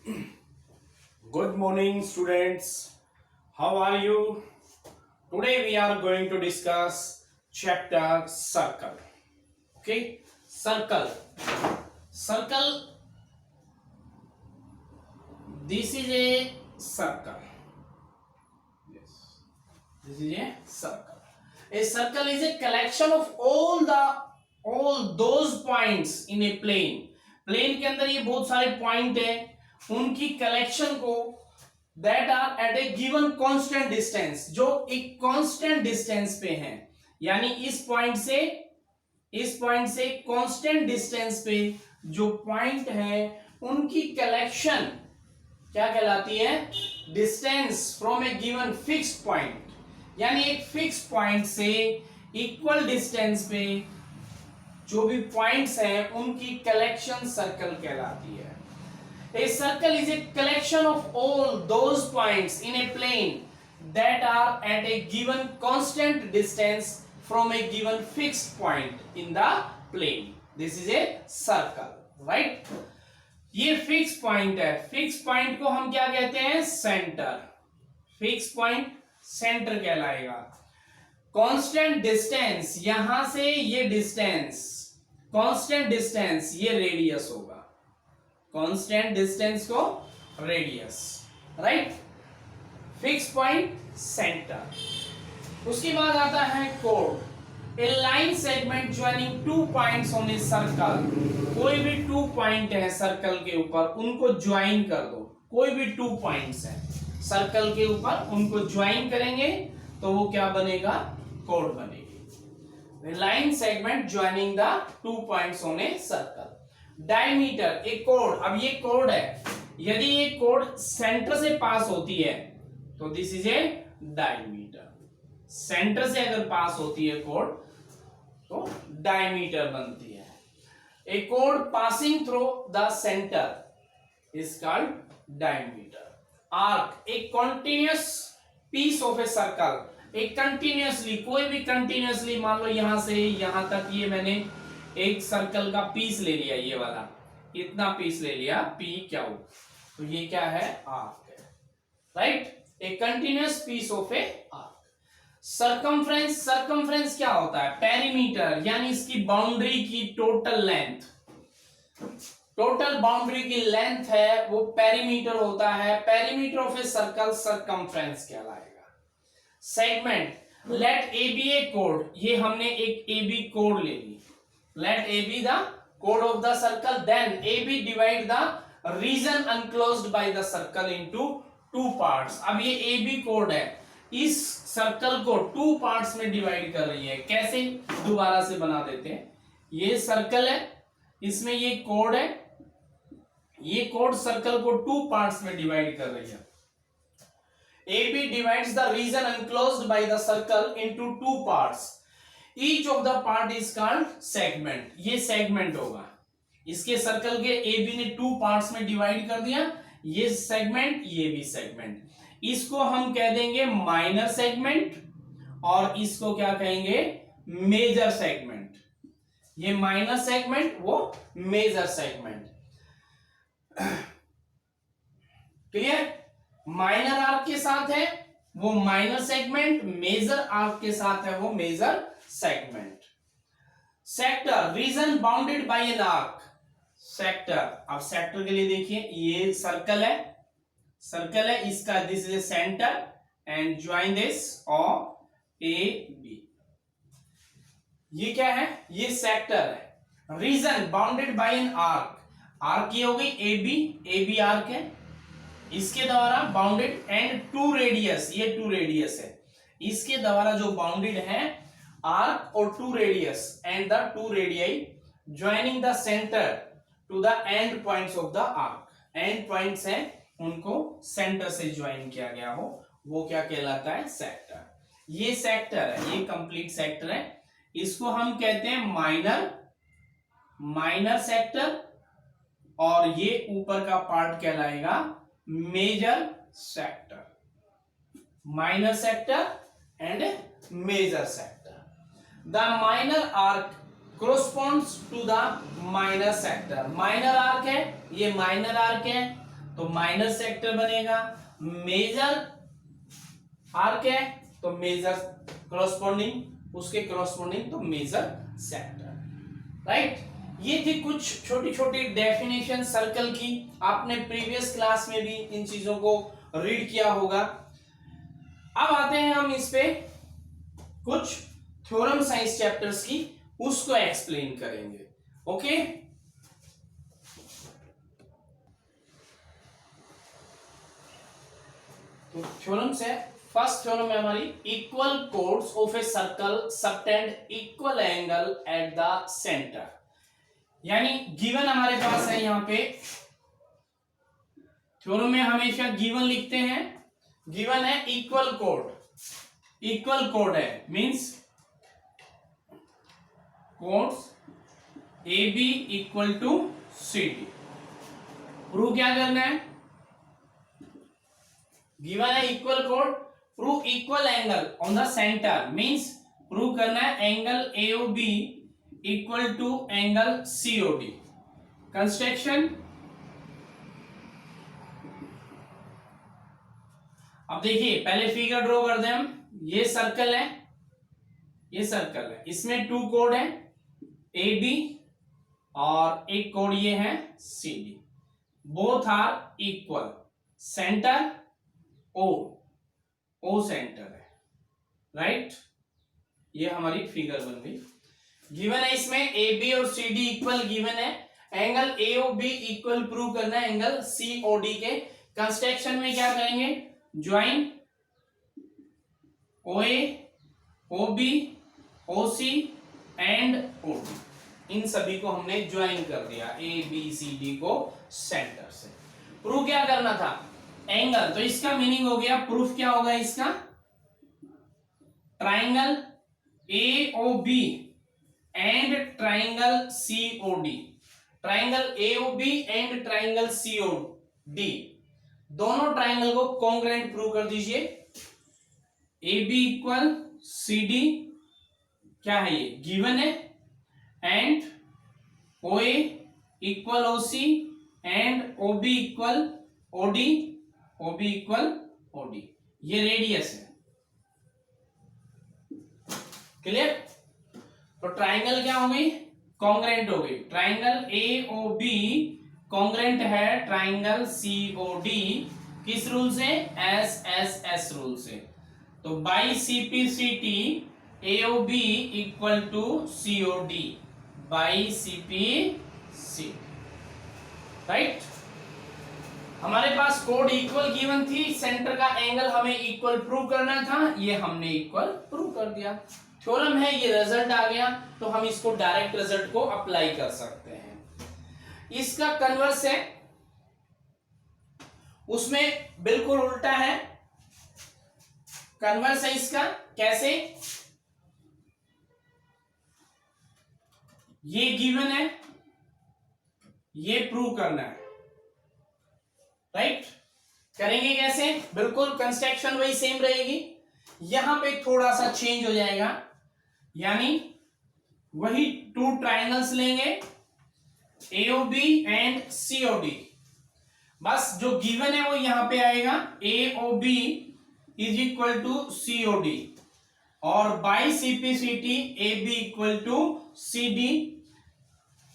Good morning, students. How are you? Today we are going to discuss chapter circle. Okay, circle. Circle. This is a circle. Yes, this is a circle. A circle is a collection of all those points in a plane. Plane के अंदर ये बहुत सारे point है, उनकी collection को that are at a given constant distance, जो एक कांस्टेंट डिस्टेंस पे हैं, यानी इस पॉइंट से कांस्टेंट डिस्टेंस पे जो पॉइंट है उनकी कलेक्शन क्या कहलाती है? Distance from A given fixed point, यानी एक फिक्स पॉइंट से इक्वल डिस्टेंस पे जो भी पॉइंट्स हैं उनकी कलेक्शन सर्कल कहलाती है. A circle is a collection of all those points in a plane that are at a given constant distance from a given fixed point in the plane. This is a circle, right? ये fix point है. Fix point को हम क्या कहते हैं? Centre. Fix point centre कहलाएगा. Constant distance, यहां से ये डिस्टेंस, कांस्टेंट डिस्टेंस ये रेडियस होगा. कांस्टेंट डिस्टेंस को radius, right? Fix point centre. उसके बाद आता है code. A line segment joining two points on a circle. कोई भी टू पॉइंट है सर्कल के ऊपर, उनको ज्वाइन कर दो. कोई भी टू पॉइंट्स हैं सर्कल के ऊपर, उनको ज्वाइन करेंगे तो वो क्या बनेगा? कोड बनेगी. Line segment joining the two points on a circle. Diameter, एक कोड. अब ये कोड है, यदि ये कोड सेंटर से पास होती है तो this is A diameter. Centre से अगर पास होती है कोड तो डायमीटर बनती है. ए कोड passing through the centre is called diameter. Arc, एक continuous piece of a circle. एक कंटिन्यूअसली, कोई भी कंटिन्यूअसली, मान लो यहां से यहां तक ये मैंने एक सर्कल का पीस ले लिया, ये वाला इतना पीस ले लिया, पी क्यू, तो ये क्या है? आर्क है, right? A continuous piece of a arc. Circumference, circumference क्या होता है? पेरीमीटर, यानी इसकी बाउंड्री की टोटल लेंथ. टोटल बाउंड्री की लेंथ है वो पेरीमीटर होता है. Perimeter of a circle circumference कहलाएगा. Segment, let A B a कोड. ये हमने एक ए बी कोड ले ली. Let A be the chord of the circle, then AB divide the region enclosed by the circle into two parts. अब ये AB code है, इस सर्कल को टू पार्ट्स में डिवाइड कर रही है. कैसे? दोबारा से बना देते हैं. ये सर्कल है, इसमें ये कोड है, ये कोड सर्कल को टू पार्ट्स में डिवाइड कर रही है. AB divides the region enclosed by the circle into two parts. Each of the part is called segment. ये सेगमेंट होगा. इसके सर्कल के ए बी ने टू पार्ट्स में डिवाइड कर दिया, ये सेगमेंट, ये भी सेगमेंट. इसको हम कह देंगे माइनर सेगमेंट और इसको क्या कहेंगे? Major segment. ये माइनर सेगमेंट, वो major segment. Clear? Minor arc के साथ है वो माइनर सेगमेंट, मेजर आर्क के साथ है वो major segment. Sector, region bounded by an arc. Sector, अब सेक्टर के लिए देखिए, ये सर्कल है, सर्कल है, इसका this is a centre and join this और ए बी. ये क्या है? ये सेक्टर है. Region bounded by an arc. Arc ये हो गई ए बी आर्क है, इसके द्वारा बाउंडेड एंड टू रेडियस, ये टू रेडियस है. इसके द्वारा जो बाउंडेड है आर्क और to radius and the two radii joining the centre to the end points of the arc. End points हैं, उनको सेंटर से ज्वाइन किया गया हो, वो क्या कहलाता है? सेक्टर. ये सेक्टर है, ये कंप्लीट सेक्टर है. इसको हम कहते हैं माइनर सेक्टर, और ये ऊपर का पार्ट कहलाएगा major sector. Minor sector and major sector. The minor arc corresponds to the minor sector. Minor arc है, ये माइनर आर्क है, तो माइनर सेक्टर बनेगा। मेजर आर्क है तो मेजर करॉस्पॉन्डिंग, उसके करॉस्पॉन्डिंग तो मेजर सेक्टर, राइट। ये थी कुछ छोटी छोटी डेफिनेशन सर्कल की, आपने प्रीवियस क्लास में भी इन चीजों को रीड किया होगा। अब आते हैं हम इस पे कुछ थ्योरम साइंस चैप्टर्स की, उसको एक्सप्लेन करेंगे। ओके, तो थ्योरम्स है। फर्स्ट थ्योरम है हमारी, equal codes of a circle subtend equal angle eight the centre. यानी गिवन हमारे पास है, यहां पे थ्योरम में हमेशा गिवन लिखते हैं। गिवन है इक्वल कोड, इक्वल कोड है means chords A B equal to C D. Prove क्या करना है, गिवन है इक्वल कोड, prove equal angle on the centre, means prove करना है angle AOB equal to angle COD. Construction, अब देखिए पहले फिगर ड्रॉ कर दें हम। ये सर्कल है, ये सर्कल है, इसमें टू कोड है ए बी और एक कोड ये है C D. Both are equal, centre O, O centre है, राइट। ये हमारी फिगर बन गई। गिवन है इसमें ए बी और सी डी इक्वल गिवन है, angle A O B equal prove करना है एंगल सी ओ डी के। कंस्ट्रक्शन में क्या करेंगे, join O A O B O C and O D, इन सभी को हमने ज्वाइन कर दिया ए बी सी डी को सेंटर से। प्रूव क्या करना था, एंगल, तो इसका मीनिंग हो गया, प्रूफ क्या होगा इसका, triangle A O B and triangle C O D. Triangle A O B and triangle C O D, दोनों ट्राइंगल को कॉन्ग्रुएंट प्रूव कर दीजिए। A B equal C D, क्या है ये गिवन है, and O A equal O C and O B equal O D, O B equal O D. ये radius है, क्लियर। तो ट्राइंगल क्या हो गई, कॉन्ग्रुएंट हो गई। Triangle A O B congruent है ट्राइंगल सी ओ डी, किस रूल से, एस एस एस रूल से। तो by C P C T A O B equal to C O D, by C P C, right. हमारे पास कोड equal given थी, centre का एंगल हमें इक्वल प्रूव करना था, ये हमने इक्वल प्रूव कर दिया। थ्योरम है, ये रिजल्ट आ गया, तो हम इसको डायरेक्ट रिजल्ट को अप्लाई कर सकते हैं। इसका कन्वर्स है, उसमें बिल्कुल उल्टा है, कन्वर्स है इसका, कैसे, ये गिवन है, ये प्रूव करना है, राइट। करेंगे कैसे, बिल्कुल कंस्ट्रक्शन वही सेम रहेगी, यहां पे थोड़ा सा चेंज हो जाएगा, यानी वही टू ट्राइंगल्स लेंगे AOB एंड COD, बस जो गिवन है वो यहां पे आएगा, AOB is equal to COD और by CPCT AB equal to CD।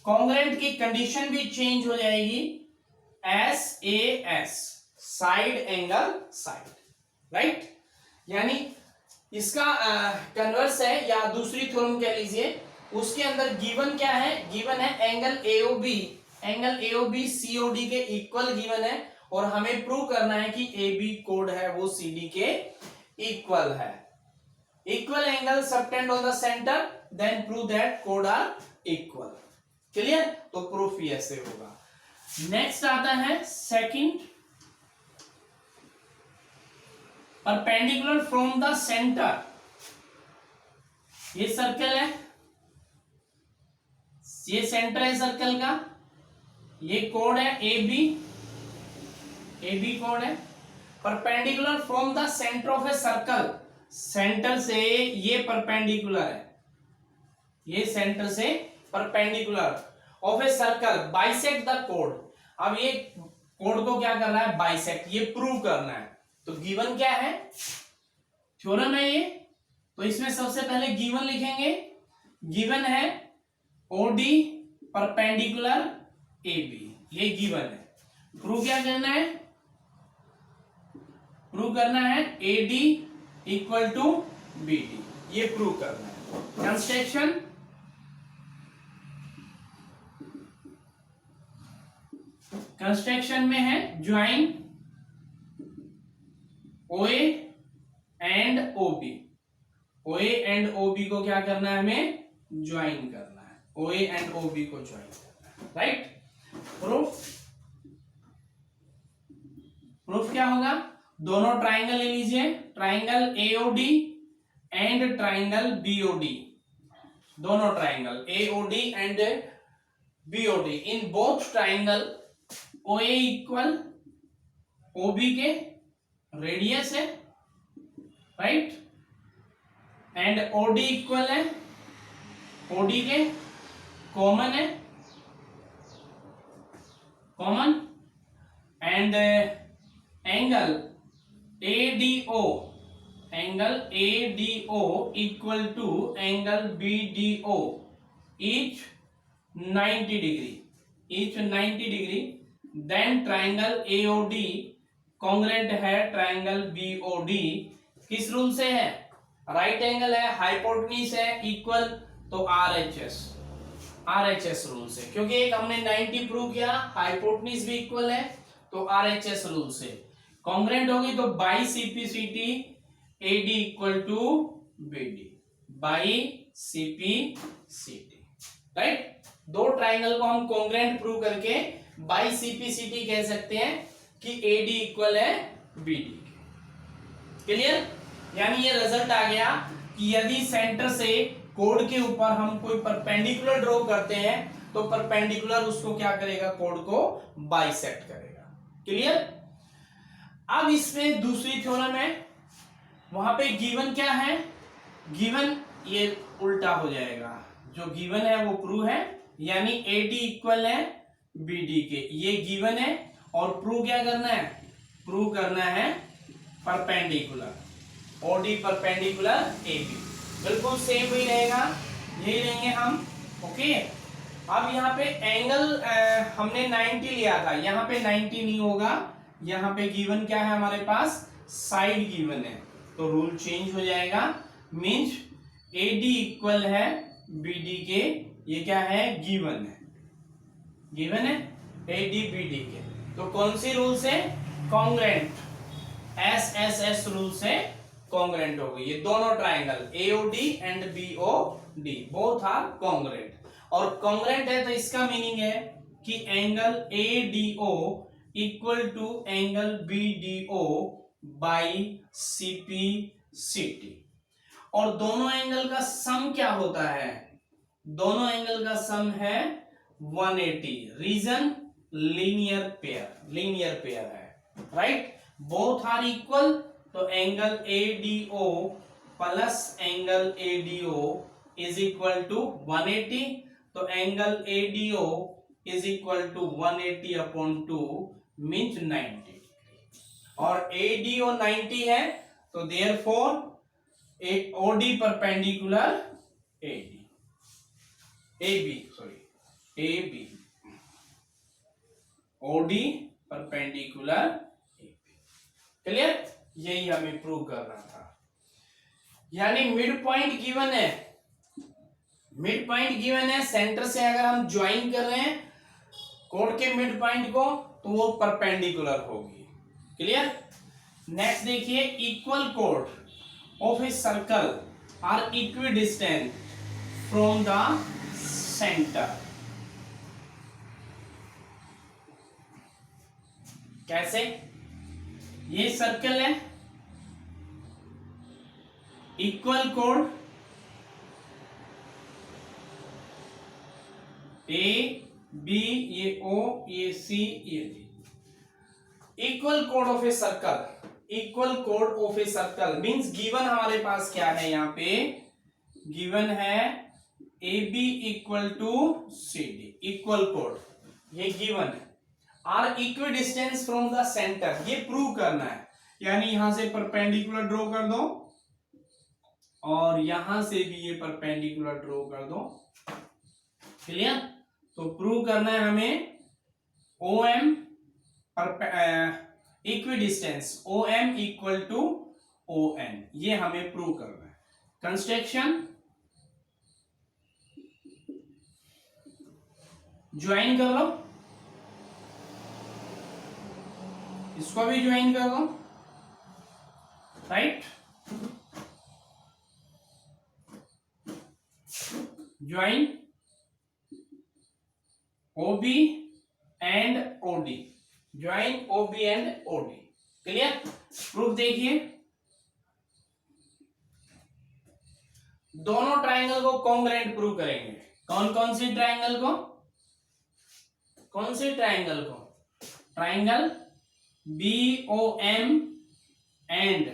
Congruent की कंडीशन भी चेंज हो जाएगी, SAS side angle side, right. यानी इसका कन्वर्स है, या दूसरी थ्योरम कह लीजिए, उसके अंदर गिवन क्या है, गिवन है angle AOB, angle AOB COD के इक्वल गिवन है, और हमें प्रूव करना है कि AB कोड है वो CD के इक्वल है। Equal angle subtended on the centre, then prove that कोड आर इक्वल, क्लियर। तो प्रूफ ही ऐसे होगा। नेक्स्ट आता है second, perpendicular from the centre. ये सर्कल है, ये सेंटर है सर्कल का, ये कोड है AB, AB कोड है। Perpendicular from the centre of a circle, centre से ये परपेंडिकुलर है, ये सेंटर से perpendicular of a circle bisect the code. अब ये कोड को क्या करना है, बाइसेक्ट, ये प्रूव करना है। तो गिवन क्या है, थ्योरम है ये। तो इसमें सबसे पहले गिवन लिखेंगे। गिवन है ओडी परपेंडिकुलर AB, ये गिवन है। प्रूव क्या करना है, प्रूव करना है AD इक्वल टू BD, ये प्रूव करना है। कंस्ट्रक्शन, कंस्ट्रक्शन में है join OA and OB। OA and OB को क्या करना है, हमें ज्वाइन करना है। OA एंड OB को ज्वाइन करना है, राइट। प्रूफ, प्रूफ क्या होगा, दोनों ट्राइंगल ले लीजिए, triangle AOD and triangle BOD, दोनों triangle AOD and BOD, in both triangle OA equal OB के रेडियस है, राइट, एंड OD इक्वल है OD के कॉमन है, common, and angle ADO, angle ADO equal to angle BDO, each 90 degree, each 90 degree. Then triangle AOD congruent है triangle BOD, किस rule से है, right angle है, हाइपोटेन्यूज है, इक्वल, तो RHS रूल से, क्योंकि एक हमने 90 प्रूव किया, हाइपोटेन्यूज भी इक्वल है, तो RHS रूल से कॉन्ग्रेंट होगी, तो by CPCT AD equal to BD, by CPCT, right. दो ट्राइंगल को हम कॉन्ग्रेंट प्रूव करके बाई CPCT कह सकते हैं कि AD इक्वल है BD, क्लियर। यानी ये रिजल्ट आ गया कि यदि सेंटर से कोड के ऊपर हम कोई परपेंडिकुलर ड्रॉ करते हैं तो परपेंडिकुलर उसको क्या करेगा, कोड को बाइसेक्ट करेगा, क्लियर। अब इसमें दूसरी थ्योरम है, वहां पे गिवन क्या है, गिवन ये उल्टा हो जाएगा, जो गिवन है वो प्रूव है, यानी AD इक्वल है BD के, ये गिवन है, और प्रूव क्या करना है, प्रूव करना है परपेंडिकुलर, OD परपेंडिकुलर AB, बिल्कुल सेम ही रहेगा, यही लेंगे हम, ओके। अब यहाँ पे एंगल हमने 90 लिया था, यहाँ पे 90 नहीं होगा, यहाँ पे गिवन क्या है हमारे पास, साइड गिवन है, तो रूल चेंज हो जाएगा, मींस AD इक्वल है BD के, ये क्या है, गिवन है, गिवन है AD BD के, तो कौन सी रूल से, कॉन्ग्रेंट, SSS रूल से कॉन्ग्रेंट हो गई, ये दोनों triangle AOD and BOD both are congruent, और कॉन्ग्रेंट है तो इसका मीनिंग है कि angle ADO equal to angle BDO by CPCT, और दोनों एंगल का सम क्या होता है, दोनों एंगल का सम है 180, reason linear pair, linear pair है, राइट, बोथ आर इक्वल, तो angle ADO plus angle ADO is equal to 180, तो angle ADO is equal to 180 upon 2 means 90, और ADO 90 है, तो therefore OD perpendicular AB OD perpendicular AB, clear, यही हमें prove करना था। यानी मिड पॉइंट गिवन है, मिड पॉइंट गिवन है, सेंटर से अगर हम ज्वाइन कर रहे हैं कोड के मिड पॉइंट को तो वो परपेंडिकुलर होगी, क्लियर। नेक्स्ट देखिए, इक्वल कोड of a circle are equidistant from the centre, कैसे, ये सर्कल है, इक्वल कोड A B, ये O, ये C, ये D, इक्वल कोड ऑफ ए सर्कल, इक्वल कोड of a circle means given हमारे पास क्या है, यहाँ पे गिवन है AB equal to CD, equal कोड, ये गिवन है। Are equidistant from the centre, ये प्रूव करना है। यानी यहां से परपेंडिकुलर ड्रॉ कर दो और यहां से भी ये परपेंडिकुलर ड्रॉ कर दो। क्लियर? तो प्रूव करना है हमें O M equidistant, O M equal to O N, ये हमें प्रूव करना है। कंस्ट्रक्शन ज्वाइन कर लो, इसको भी ज्वाइन कर दो, right? Join OB and OD, join OB and OD। Clear? Proof देखिए, दोनों ट्राइंगल को कॉन्ग्रुएंट प्रूव करेंगे। कौन कौन सी ट्राइंगल को? कौन सी ट्राइंगल को? Triangle BOM and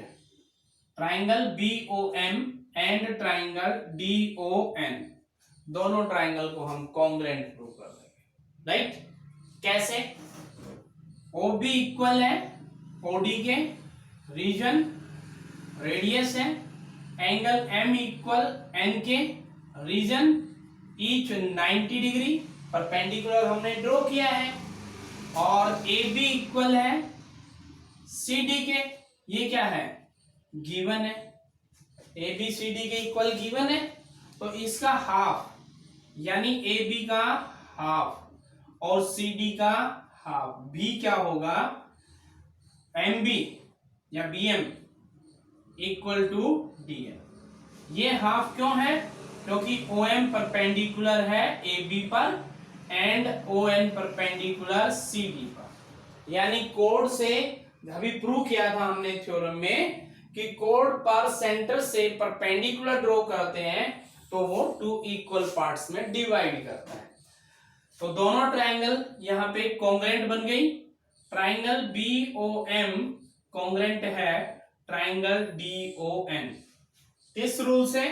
triangle BOM and triangle DON, दोनों ट्राइंगल को हम कॉन्ग्रुएंट प्रूव कर देंगे, राइट? कैसे? OB इक्वल है OD के, रीजन रेडियस है, एंगल M इक्वल N के, रीजन ईच 90 डिग्री, परपेंडिकुलर हमने ड्रॉ किया है, और AB इक्वल है CD के, ये क्या है? गिवन है, ABCD के इक्वल गिवन है, तो इसका हाफ, यानी AB का हाफ और CD का हाफ भी क्या होगा? MB या BM इक्वल टू DN। ये हाफ क्यों है? क्योंकि OM परपेंडिकुलर है AB पर एंड ON परपेंडिकुलर CD पर। यानी कोड से अभी प्रूव किया था हमने थ्योरम में कि कोड पर सेंटर से परपेंडिकुलर ड्रॉ करते हैं तो वो टू इक्वल पार्ट्स में डिवाइड करता है। तो दोनों ट्राइंगल यहां पे कॉन्ग्रुएंट बन गई। ट्राइंगल BOM कॉन्ग्रुएंट है ट्राइंगल DON। किस रूल से?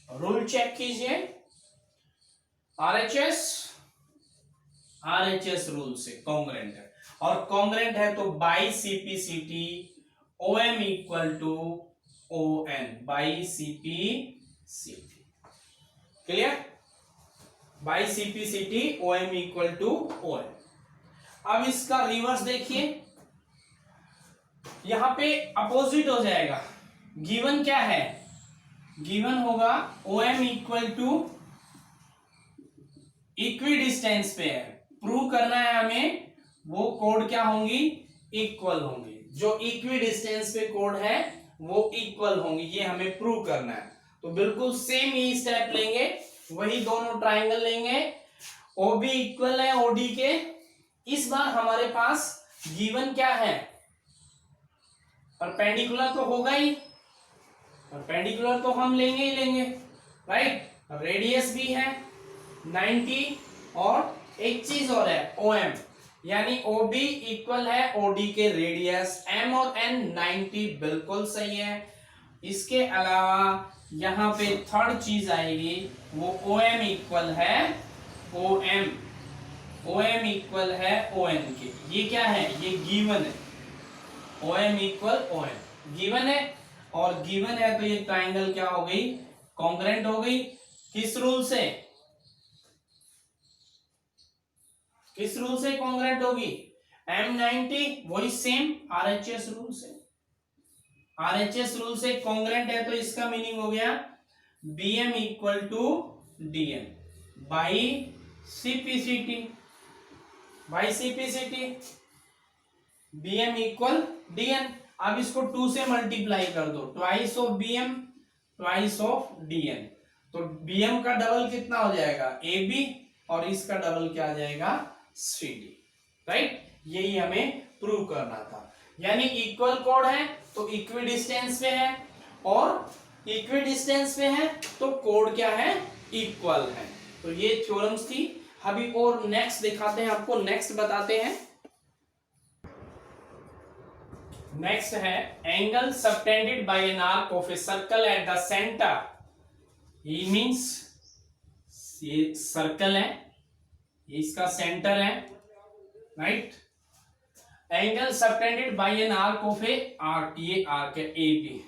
रूल चेक कीजिए, RHS रूल से कॉन्ग्रुएंट है, और कॉन्ग्रुएंट है तो by CPCT OM equal to ON, by CPCT। Clear? By CPCT OM equal to ON। अब इसका रिवर्स देखिए, यहां पे अपोजिट हो जाएगा। गिवन क्या है? गिवन होगा OM equal to equidistant पे है, प्रूव करना है हमें वो कोड क्या होंगी? इक्वल होंगी। जो इक्वी डिस्टेंस पे कोड है वो इक्वल होंगी, ये हमें प्रूव करना है। तो बिल्कुल सेम ही स्टेप लेंगे, वही दोनों ट्राइंगल लेंगे, OB इक्वल है OD के। इस बार हमारे पास गिवन क्या है? परपेंडिकुलर तो होगा ही, परपेंडिकुलर तो हम लेंगे ही लेंगे, राइट? रेडियस भी है 90, और एक चीज और है OM, यानी OB इक्वल है OD के रेडियस, M और N 90 बिल्कुल सही है। इसके अलावा यहां पे थर्ड चीज आएगी, वो OM इक्वल है OM, OM इक्वल है ON के। ये क्या है? ये गिवन है, OM इक्वल ON गिवन है, और गिवन है तो ये ट्राइंगल क्या हो गई? कॉन्ग्रुएंट हो गई। किस रूल से? किस रूल से कॉन्ग्रुएंट होगी? M90, वही सेम RHS रूल से। RHS रूल से कॉन्ग्रुएंट है तो इसका मीनिंग हो गया BM equal to DN by CPCT, by CPCT, BM equal DN। अब इसको 2 से मल्टीप्लाई कर दो, twice of BM twice of DN, तो BM का डबल कितना हो जाएगा? AB, और इसका डबल क्या आ जाएगा? CD, right? यही हमें प्रूव करना था। यानी इक्वल कोड है तो इक्वी डिस्टेंस पे है, और इक्वी डिस्टेंस पे है तो कोड क्या है? इक्वल है। तो ये थ्योरम्स थी। अभी और नेक्स्ट दिखाते हैं आपको, नेक्स्ट बताते हैं। नेक्स्ट है angle subtended by an arc of a circle at the centre. ये मींस ये सर्कल है, ये इसका सेंटर है, right. Angle subtended by an arc of a arc, ये आर्क है A B.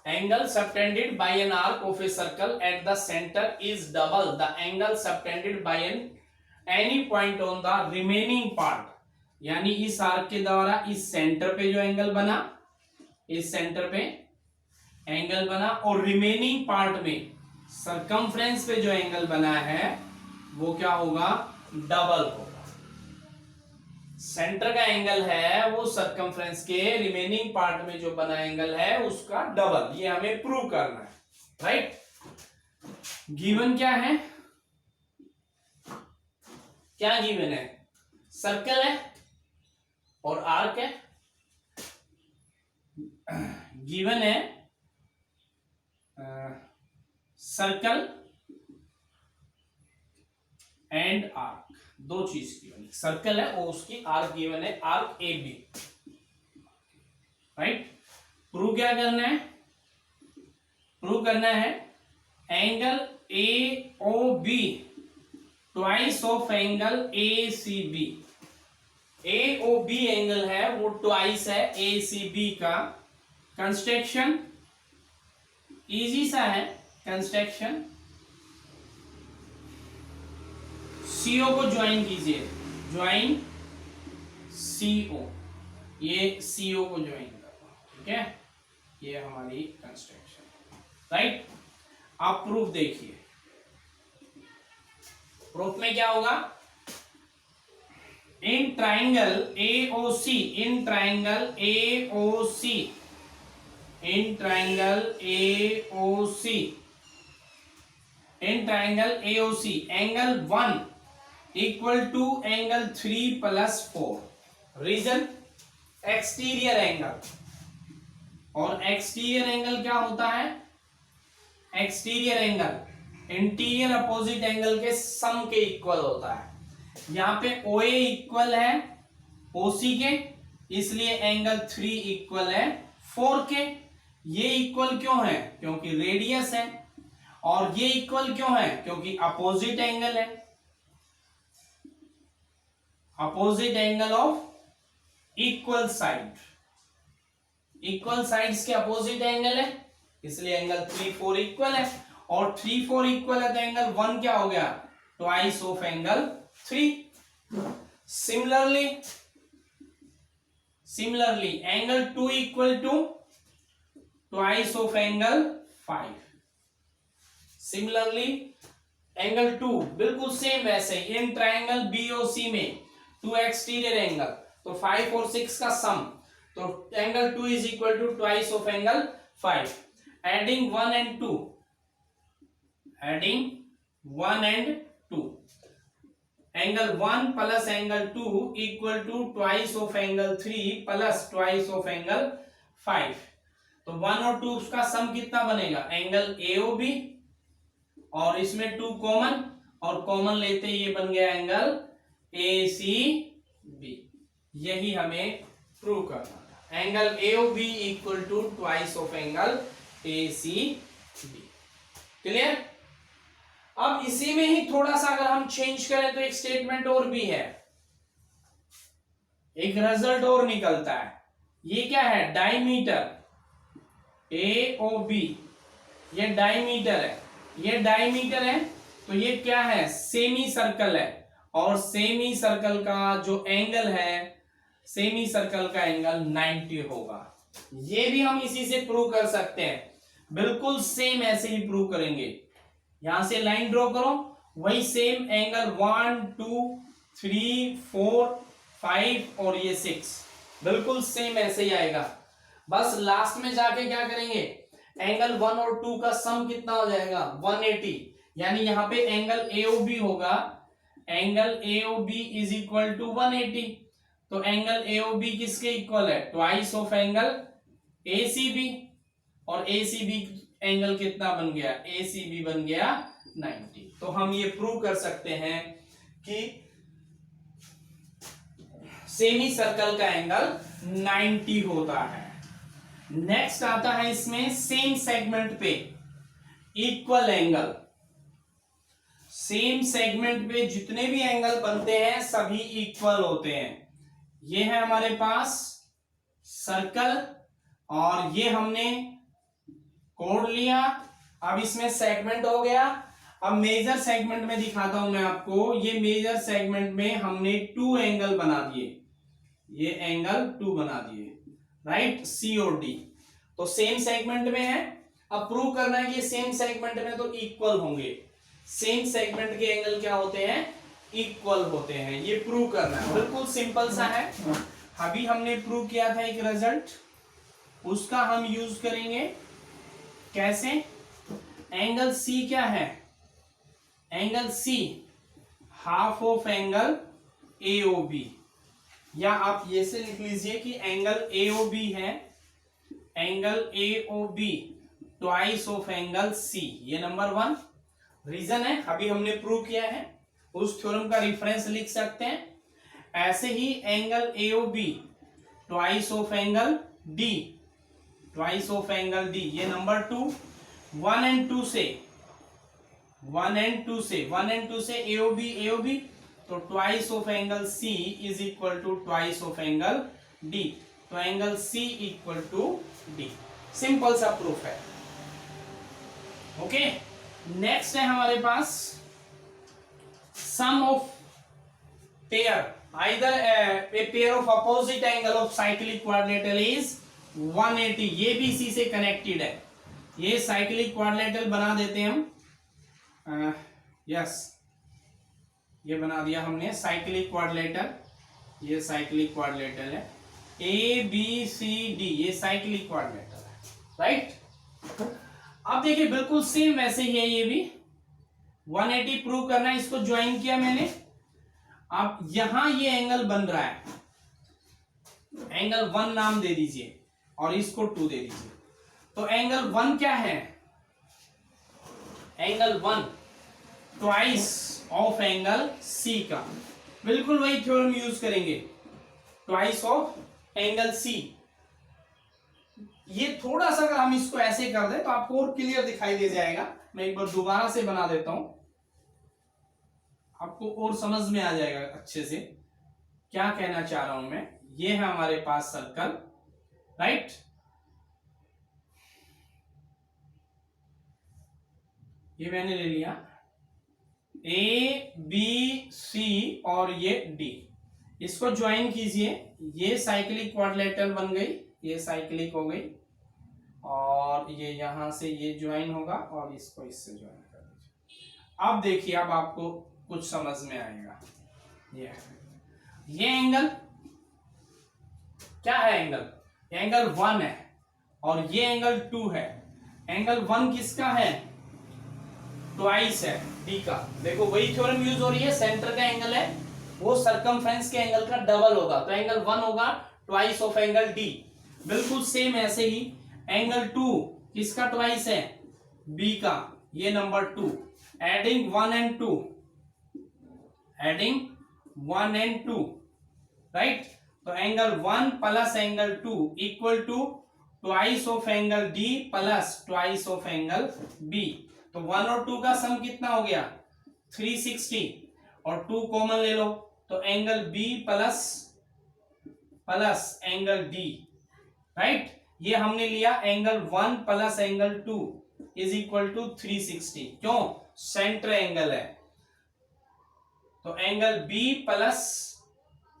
Angle subtended by an arc of a circle at the center is double the angle subtended by any point on the remaining part। यानी इस arc के द्वारा इस centre पे जो angle बना, इस सेंटर पे एंगल बना, और रिमेनिंग पार्ट में सरकमफ्रेंस पे जो एंगल बना है वो क्या होगा, डबल होगा। सेंटर का एंगल है वो सरकमफ्रेंस के रिमेनिंग पार्ट में जो बना एंगल है उसका डबल, ये हमें प्रूव करना है, राइट। गिवन क्या है, क्या गिवन है, सर्कल है और आर्क है। गिवन है सर्कल एंड आर्क, दो चीज की बनी, सर्कल है और उसकी आर्क गिवन है, arc A B, right. Prove क्या करना है, प्रूव करना है angle A O B twice of angle A C B. A O B angle है वो ट्वाइस है ए सी बी का। कंस्ट्रक्शन इजी सा है, कंस्ट्रक्शन सीओ को ज्वाइन कीजिए, ज्वाइन सीओ, ये सीओ को ज्वाइन करो, ठीक है, ये हमारी कंस्ट्रक्शन, राइट। आप प्रूफ देखिए, प्रूफ में क्या होगा, इन triangle AOC, in triangle AOC, in triangle AOC, in triangle AOC angle 1 equal to angle 3 + 4। Reason exterior angle, और एक्सटीरियर एंगल क्या होता है, exterior angle interior opposite angle के सम के इक्वल होता है। यहां पे OA इक्वल है OC के, इसलिए एंगल 3 इक्वल है 4 के। ये इक्वल क्यों है, क्योंकि रेडियस है, और ये इक्वल क्यों है, क्योंकि अपोजिट एंगल है, opposite angle of equal side, equal sides के अपोजिट एंगल है, इसलिए एंगल 3 4 इक्वल है, और 3 4 इक्वल है तो एंगल 1 क्या हो गया, twice of angle 3। Similarly angle 2 equal to twice of angle 5। Similarly angle 2 बिल्कुल सेम वैसे ही, इन ट्राइंगल BOC में 2 एक्सटीरियर एंगल, तो 5 और 6 का सम, तो angle 2 is equal to twice of angle 5। Adding 1 and 2, adding 1 and 2, angle 1 plus angle 2 equal to twice of angle 3 plus twice of angle 5। तो 1 और 2 का सम कितना बनेगा, एंगल AOB, और इसमें 2 कॉमन, और कॉमन लेते ये बन गया एंगल ACB। यही हमें प्रूव करना था, angle AOB equal to twice of angle ACB। Clear. अब इसी में ही थोड़ा सा अगर हम चेंज करें तो एक स्टेटमेंट और भी है, एक रिजल्ट और निकलता है। ये क्या है, डायमीटर AOB, ये डायमीटर है, ये डायमीटर है, तो ये क्या है, सेमी सर्कल है, और सेमी सर्कल का जो एंगल है, सेमी सर्कल का एंगल 90 होगा। ये भी हम इसी से प्रूव कर सकते हैं, बिल्कुल सेम ऐसे ही प्रूव करेंगे। यहां से लाइन ड्रॉ करो, वही सेम एंगल 1 2 3 4 5 और ये 6 बिल्कुल सेम ऐसे ही आएगा। बस लास्ट में जाके क्या करेंगे, एंगल 1 और 2 का सम कितना हो जाएगा, 180। यानी यहां पे एंगल AOB होगा, angle AOB is equal to 180। तो एंगल AOB किसके इक्वल है, ट्वाइस ऑफ एंगल ACB, और ACB एंगल कितना बन गया, ACB बन गया 90। तो हम ये प्रूव कर सकते हैं कि सेमी सर्कल का एंगल 90 होता है। नेक्स्ट आता है इसमें सेम सेगमेंट पे इक्वल एंगल, सेम सेगमेंट पे जितने भी एंगल बनते हैं सभी इक्वल होते हैं। ये है हमारे पास सर्कल और ये हमने कोड लिया। अब इसमें सेगमेंट हो गया। अब मेजर सेगमेंट में दिखाता हूं मैं आपको। ये मेजर सेगमेंट में हमने 2 एंगल बना दिए, ये एंगल 2 बना दिए, राइट, सी और डी। तो सेम सेगमेंट में है। अब प्रूव करना है कि सेम सेगमेंट में तो इक्वल होंगे। सेम सेगमेंट के एंगल क्या होते हैं? इक्वल होते हैं। ये प्रूव करना है, बिल्कुल सिंपल सा है। अभी हमने प्रूव किया था एक रिजल्ट, उसका हम यूज करेंगे। कैसे? एंगल सी क्या है? Angle C half of angle AOB, या आप ये से लिख लीजिए कि एंगल AOB है, angle AOB twice of angle C। ये नंबर 1 रीजन है, अभी हमने प्रूव किया है, उस थ्योरम का रेफरेंस लिख सकते हैं। ऐसे ही angle AOB twice of angle D, twice of angle D, ये नंबर 2। 1 एंड 2 से AOB, तो twice of angle C is equal to twice of angle D, तो angle C equal to D। Simple सा प्रूफ है। Okay, next है हमारे पास sum of pair, either a pair of opposite angle of cyclic quadrilateral is 180। ये भी इसी से कनेक्टेड है। ये साइक्लिक क्वाड्रिलेटरल बना देते हैं हम। यस, ये बना दिया हमने साइक्लिक क्वाड्रिलेटरल। ये साइक्लिक क्वाड्रिलेटरल है ABCD, ये साइक्लिक क्वाड्रिलेटरल है, राइट। अब देखिए बिल्कुल सेम वैसे ही है, ये भी 180 प्रूव करना है। इसको ज्वाइन किया मैंने। अब यहां ये एंगल बन रहा है, एंगल 1 नाम दे दीजिए और इसको 2 दे दीजिए। तो एंगल 1 क्या है? Angle 1 twice of angle C का, बिल्कुल वही थ्योरम यूज करेंगे, ट्वाइस ऑफ एंगल C। ये थोड़ा सा अगर हम इसको ऐसे कर दें तो आपको और क्लियर दिखाई दे जाएगा। मैं एक बार दोबारा से बना देता हूं, आपको और समझ में आ जाएगा अच्छे से क्या कहना चाह रहा हूं मैं। ये है हमारे पास सर्कल, राइट। ये मैंने ले लिया ABC और ये D, इसको ज्वाइन कीजिए। ये साइक्लिक क्वाड्रिलेटरल बन गई, ये साइक्लिक हो गई, और ये यहां से ये ज्वाइन होगा और इसको इससे ज्वाइन कर दीजिए। अब देखिए, अब आपको कुछ समझ में आएगा। ये एंगल क्या है? एंगल 1 है और ये एंगल 2 है। एंगल 1 किसका है? ट्वाइस है D का। देखो वही थ्योरम यूज हो रही है। सेंटर का एंगल है वो सरकमफ्रेंस के एंगल का डबल होगा, तो एंगल 1 होगा ट्वाइस ऑफ एंगल D। बिल्कुल सेम ऐसे ही एंगल 2 किसका ट्वाइस है? B का, ये number 2। Adding 1 and 2, adding 1 and 2, right. तो angle 1 plus angle 2 equal to twice of angle D plus twice of angle B। तो 1 और 2 का सम कितना हो गया? 360, और 2 कॉमन ले लो, तो angle B plus angle D, right. ये हमने लिया angle 1 plus angle 2 is equal to 360। क्यों? सेंटर एंगल है। तो angle B plus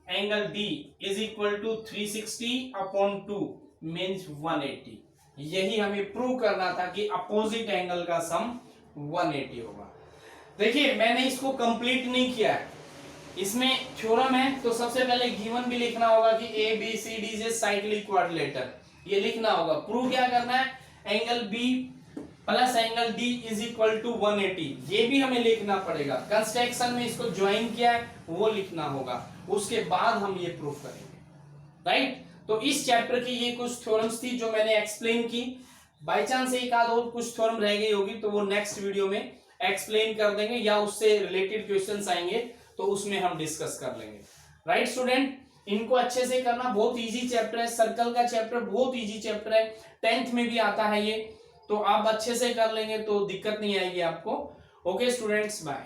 angle D is equal to 360 upon 2 means 180। यही हमें प्रूव करना था कि अपोजिट एंगल का सम 180 होगा। देखिए मैंने इसको कंप्लीट नहीं किया है, इसमें थ्योरम है तो सबसे पहले गिवन भी लिखना होगा कि ABCD इज साइक्लिक क्वाड्रिलेटरल, ये लिखना होगा। प्रूव क्या करना है? Angle B plus angle D is equal to 180, ये भी हमें लिखना पड़ेगा। कंस्ट्रक्शन में इसको ज्वाइन किया है वो लिखना होगा, उसके बाद हम ये प्रूव करेंगे, राइट। तो इस चैप्टर की ये कुछ थ्योरम्स थी जो मैंने एक्सप्लेन की। बाय चांस एक आध और कुछ थ्योरम रह गई होगी तो वो नेक्स्ट वीडियो में एक्सप्लेन कर देंगे, या उससे रिलेटेड क्वेश्चंस आएंगे तो उसमें हम डिस्कस कर लेंगे, राइट स्टूडेंट। इनको अच्छे से करना, बहुत इजी चैप्टर है। सर्कल का चैप्टर बहुत इजी चैप्टर है, 10th में भी आता है ये, तो आप अच्छे से कर लेंगे तो दिक्कत नहीं आएगी आपको। Okay students, bye.